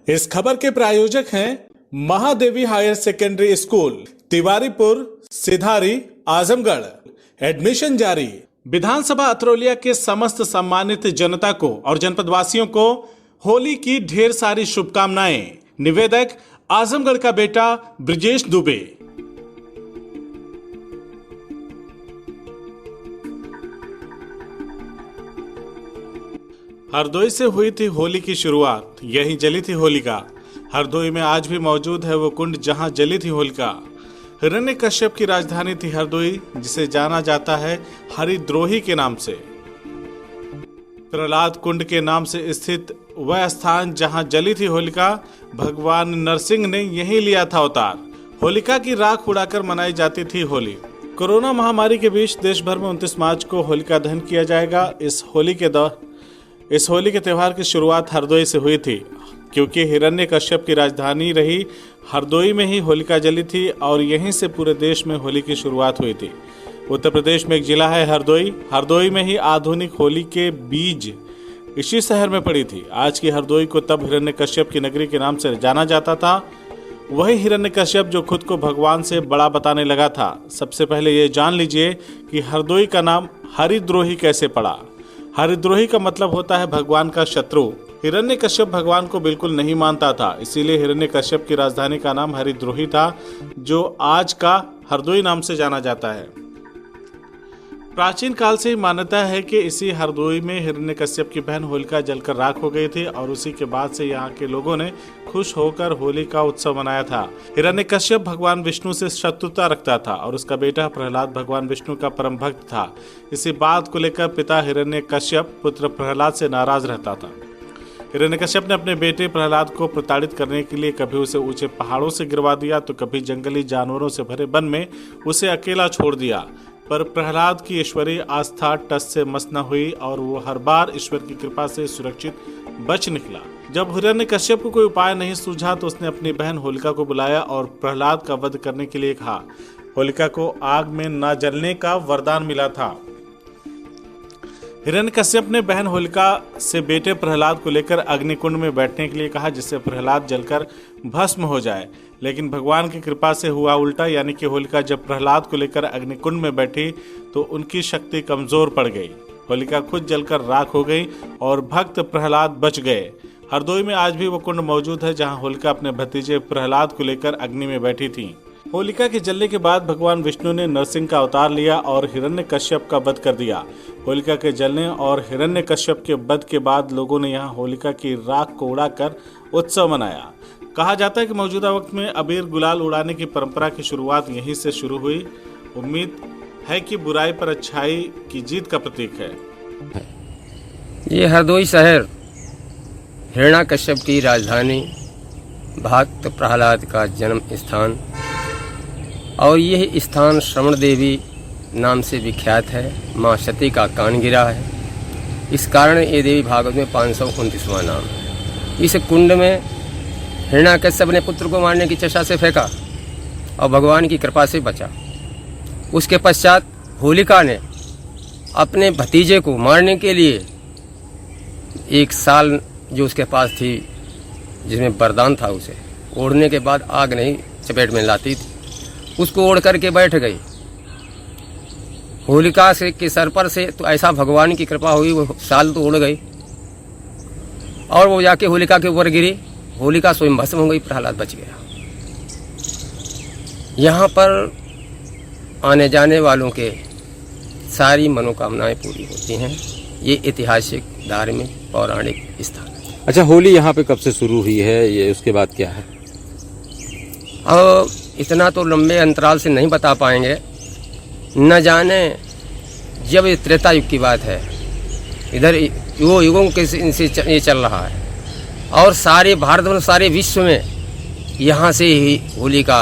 इस खबर के प्रायोजक हैं Mahadevi higher secondary school, Tiwaripur, Sidhari, Azamgarh. Admission जारी। विधानसभा अतरौलिया के समस्त सम्मानित जनता को और जनपदवासियों को होली की ढेर सारी शुभकामनाएं। निवेदक आजमगढ़ का बेटा ब्रिजेश दुबे। हरदोई से हुई थी होली की शुरुआत, यहीं जली थी होलिका। हरदोई में आज भी मौजूद है वो कुंड जहां जली थी होलिका। हिरण्यकश्यप की राजधानी थी हरदोई, जिसे जाना जाता है हरिद्रोही के नाम से। प्रहलाद कुंड के नाम से स्थित वह स्थान जहां जली थी होलिका, भगवान नरसिंह ने यहीं लिया था अवतार। होलिका की राख उड़ाकर मनाई जाती थी होली। कोरोना महामारी के बीच देश भर में 29 मार्च को होलिका दहन किया जाएगा। इस होली के त्यौहार की शुरुआत हरदोई से हुई थी, क्योंकि हिरण्यकश्यप की राजधानी रही हरदोई में ही होलिका जली थी और यहीं से पूरे देश में होली की शुरुआत हुई थी। उत्तर प्रदेश में एक जिला है हरदोई। हरदोई में ही आधुनिक होली के बीज इसी शहर में पड़ी थी। आज की हरदोई को तब हिरण्यकश्यप की नगरी के नाम से जाना जाता था। वही हिरण्यकश्यप जो खुद को भगवान से बड़ा बताने लगा था। सबसे पहले ये जान लीजिए कि हरदोई का नाम हरिद्रोही कैसे पड़ा। हरिद्रोही का मतलब होता है भगवान का शत्रु। हिरण्यकश्यप भगवान को बिल्कुल नहीं मानता था, इसीलिए हिरण्यकश्यप की राजधानी का नाम हरिद्रोही था, जो आज का हरदोई नाम से जाना जाता है। प्राचीन काल से ही मान्यता है कि इसी हरदोई में हिरण्यकश्यप की बहन होलिका जलकर राख हो गई थी और उसी के बाद से यहाँ के लोगों ने खुश होकर होली का उत्सव मनाया था। हिरण्यकश्यप भगवान विष्णु से शत्रुता रखता था और उसका बेटा प्रहलाद भगवान विष्णु का परम भक्त था। इसी बात को लेकर पिता हिरण्यकश्यप पुत्र प्रहलाद से नाराज रहता था। हिरण्यकश्यप ने अपने बेटे प्रहलाद को प्रताड़ित करने के लिए कभी उसे ऊंचे पहाड़ों से गिरवा दिया तो कभी जंगली जानवरों से भरे वन में उसे अकेला छोड़ दिया। पर प्रहलाद की ईश्वरीय आस्था टस से मस न हुई और वो हर बार ईश्वर की कृपा से सुरक्षित बच निकला। जब हिरण्यकश्यप को कोई उपाय नहीं सूझा तो उसने अपनी बहन होलिका को बुलाया और प्रहलाद का वध करने के लिए कहा। होलिका को आग में न जलने का वरदान मिला था। हिरण्यकश्यप ने बहन होलिका से बेटे प्रहलाद को लेकर अग्निकुंड में बैठने के लिए कहा, जिससे प्रहलाद जलकर भस्म हो जाए। लेकिन भगवान की कृपा से हुआ उल्टा, यानी कि होलिका जब प्रहलाद को लेकर अग्निकुंड में बैठी तो उनकी शक्ति कमजोर पड़ गई। होलिका खुद जलकर राख हो गई और भक्त प्रहलाद बच गए। हरदोई में आज भी वो कुंड मौजूद है जहां होलिका अपने भतीजे प्रहलाद को लेकर अग्नि में बैठी थी। होलिका के जलने के बाद भगवान विष्णु ने नरसिंह का अवतार लिया और हिरण्यकश्यप का वध कर दिया। होलिका के जलने और हिरण्यकश्यप के वध के बाद लोगों ने यहाँ होलिका की राख को उड़ाकर उत्सव मनाया। कहा जाता है कि मौजूदा वक्त में अबीर गुलाल उड़ाने की परंपरा की शुरुआत यहीं से शुरू हुई। उम्मीद है कि बुराई पर अच्छाई की जीत का प्रतीक है। ये हरदोई शहर हिरण्यकश्यप की राजधानी, भक्त प्रहलाद का जन्म स्थान और यह स्थान श्रवण देवी नाम से विख्यात है। माँ सती का कान गिरा है, इस कारण ये देवी भागवत में 529वां नाम है। इस कुंड में हिरण्यकश्यप ने पुत्र को मारने की चेष्टा से फेंका और भगवान की कृपा से बचा। उसके पश्चात होलिका ने अपने भतीजे को मारने के लिए 1 साल जो उसके पास थी, जिसमें वरदान था, उसे ओढ़ने के बाद आग नहीं चपेट में लाती थी, उसको ओढ़ करके बैठ गई। होलिका से के सर पर से तो ऐसा भगवान की कृपा हुई, वो साल तो उड़ गई और वो जाके होलिका के ऊपर गिरी। होलिका स्वयं भस्म हो गई, प्रहलाद बच गया। यहाँ पर आने जाने वालों के सारी मनोकामनाएं पूरी होती हैं। ये ऐतिहासिक, धार्मिक, पौराणिक स्थान है। अच्छा, होली यहाँ पे कब से शुरू हुई है, ये उसके बाद क्या है? अब इतना तो लंबे अंतराल से नहीं बता पाएंगे। न जाने जब ये त्रेता युग की बात है, इधर युगों के इनसे ये चल रहा है और सारे भारत में, सारे विश्व में यहाँ से ही होली का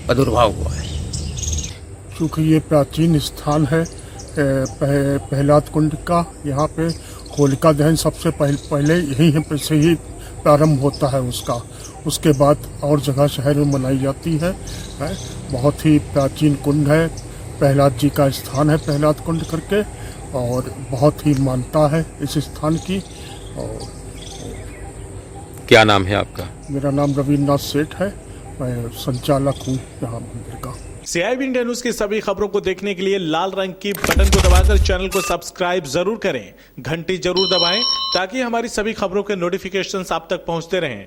प्रादुर्भाव हुआ है। क्योंकि ये प्राचीन स्थान है प्रहलाद कुंड का, यहाँ पे होलिका दहन सबसे पहले यहीं से ही प्रारंभ होता है उसका। उसके बाद और जगह शहर में मनाई जाती है। बहुत ही प्राचीन कुंड है, प्रहलाद जी का स्थान है प्रहलाद कुंड करके, और बहुत ही मान्यता है इस स्थान की। और क्या नाम है आपका? मेरा नाम रविन्द्रनाथ सेठ है, मैं संचालक हूँ यहाँ मंदिर का। CIB इंडिया न्यूज की सभी खबरों को देखने के लिए लाल रंग की बटन को दबाकर चैनल को सब्सक्राइब जरूर करें, घंटी जरूर दबाएं ताकि हमारी सभी खबरों के नोटिफिकेशंस आप तक पहुंचते रहें।